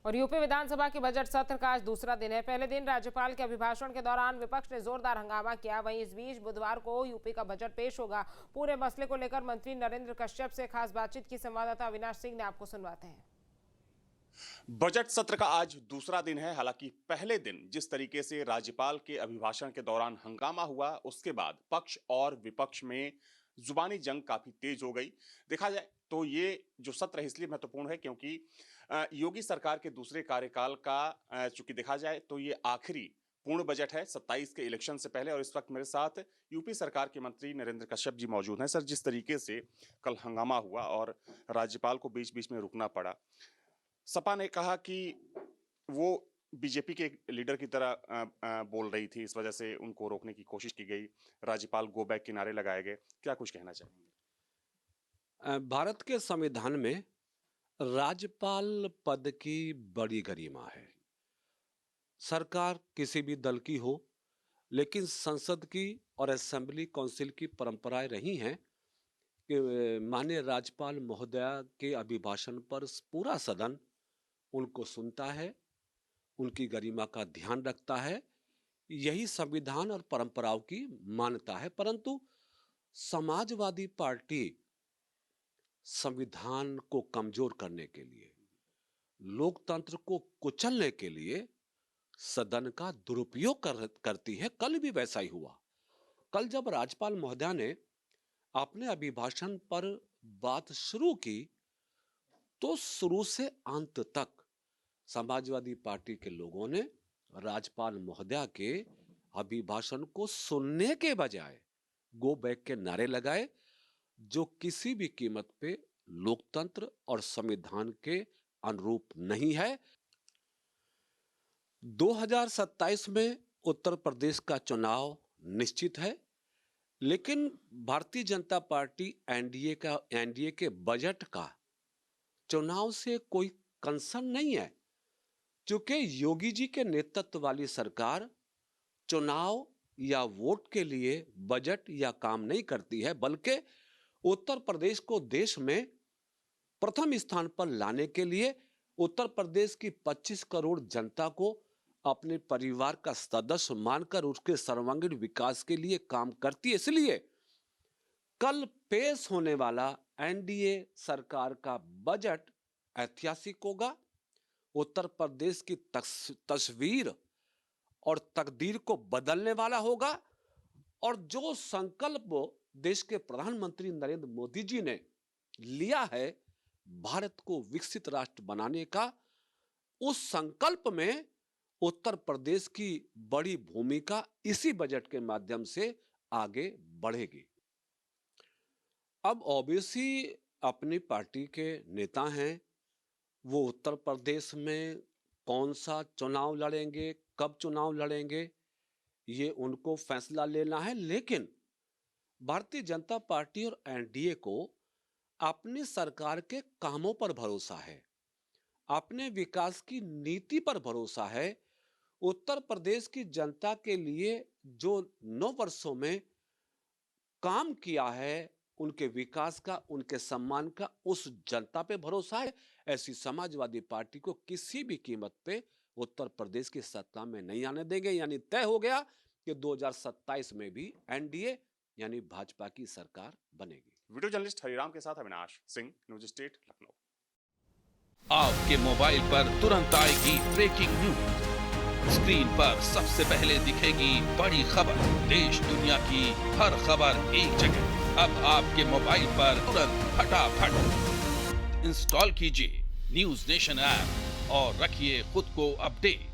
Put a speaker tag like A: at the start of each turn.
A: और यूपी विधानसभा के बजट सत्र का आज दूसरा दिन है। पहले दिन राज्यपाल के अभिभाषण के दौरान विपक्ष ने जोरदार हंगामा किया। वहीं इस बीच बुधवार को यूपी का बजट पेश होगा। पूरे मसले को लेकर मंत्री नरेंद्र कश्यप से खास बातचीत की संवाददाता अविनाश सिंह ने आपको सुनवाते हैं।
B: बजट सत्र का आज दूसरा दिन है। हालांकि पहले दिन जिस तरीके से राज्यपाल के अभिभाषण के दौरान हंगामा हुआ, उसके बाद पक्ष और विपक्ष में जुबानी जंग काफी तेज हो गई। देखा जाए तो ये जो सत्र है इसलिए महत्वपूर्ण है क्योंकि योगी सरकार के दूसरे कार्यकाल का चूंकि देखा जाए तो ये आखिरी पूर्ण बजट है 27 के इलेक्शन से पहले। और इस वक्त मेरे साथ यूपी सरकार के मंत्री नरेंद्र कश्यप जी मौजूद हैं। सर, जिस तरीके से कल हंगामा हुआ और राज्यपाल को बीच बीच में रुकना पड़ा, सपा ने कहा कि वो बीजेपी के लीडर की तरह बोल रही थी, इस वजह से उनको रोकने की कोशिश की गई। राज्यपाल गो बैक के नारे लगाए गए। क्या कुछ कहना चाहेंगे?
C: भारत के संविधान में राज्यपाल पद की बड़ी गरिमा है। सरकार किसी भी दल की हो, लेकिन संसद की और असेंबली काउंसिल की परंपराएं रही हैं कि माननीय राज्यपाल महोदया के अभिभाषण पर पूरा सदन उनको सुनता है, उनकी गरिमा का ध्यान रखता है। यही संविधान और परंपराओं की मान्यता है। परंतु समाजवादी पार्टी संविधान को कमजोर करने के लिए, लोकतंत्र को कुचलने के लिए सदन का दुरुपयोग करती है। कल भी वैसा ही हुआ। कल जब राज्यपाल महोदया ने अपने अभिभाषण पर बात शुरू की तो शुरू से अंत तक समाजवादी पार्टी के लोगों ने राज्यपाल महोदया के अभिभाषण को सुनने के बजाय गो बैक के नारे लगाए, जो किसी भी कीमत पे लोकतंत्र और संविधान के अनुरूप नहीं है। 2027 में उत्तर प्रदेश का चुनाव निश्चित है, लेकिन भारतीय जनता पार्टी एनडीए के बजट का चुनाव से कोई कंसर्न नहीं है, क्योंकि योगी जी के नेतृत्व वाली सरकार चुनाव या वोट के लिए बजट या काम नहीं करती है, बल्कि उत्तर प्रदेश को देश में प्रथम स्थान पर लाने के लिए उत्तर प्रदेश की 25 करोड़ जनता को अपने परिवार का सदस्य मानकर उसके सर्वांगीण विकास के लिए काम करती है। इसलिए कल पेश होने वाला एनडीए सरकार का बजट ऐतिहासिक होगा। उत्तर प्रदेश की तस्वीर और तकदीर को बदलने वाला होगा। और जो संकल्प देश के प्रधानमंत्री नरेंद्र मोदी जी ने लिया है भारत को विकसित राष्ट्र बनाने का, उस संकल्प में उत्तर प्रदेश की बड़ी भूमिका इसी बजट के माध्यम से आगे बढ़ेगी। अब ओबीसी अपनी पार्टी के नेता हैं, वो उत्तर प्रदेश में कौन सा चुनाव लड़ेंगे, कब चुनाव लड़ेंगे, ये उनको फैसला लेना है। लेकिन भारतीय जनता पार्टी और एनडीए को अपनी सरकार के कामों पर भरोसा है, अपने विकास की नीति पर भरोसा है। उत्तर प्रदेश की जनता के लिए जो 9 वर्षों में काम किया है, उनके विकास का, उनके सम्मान का, उस जनता पे भरोसा है। ऐसी समाजवादी पार्टी को किसी भी कीमत पे उत्तर प्रदेश की सत्ता में नहीं आने देंगे। यानी तय हो गया कि 2027 में भी एनडीए यानी भाजपा की सरकार बनेगी।
B: वीडियो जर्नलिस्ट हरिराम के साथ अविनाश सिंह, न्यूज स्टेट, लखनऊ।
D: आपके मोबाइल पर तुरंत आएगी ब्रेकिंग न्यूज। स्क्रीन पर सबसे पहले दिखेगी बड़ी खबर। देश दुनिया की हर खबर एक जगह। अब आपके मोबाइल पर तुरंत फटाफट इंस्टॉल कीजिए न्यूज नेशन ऐप और रखिए खुद को अपडेट।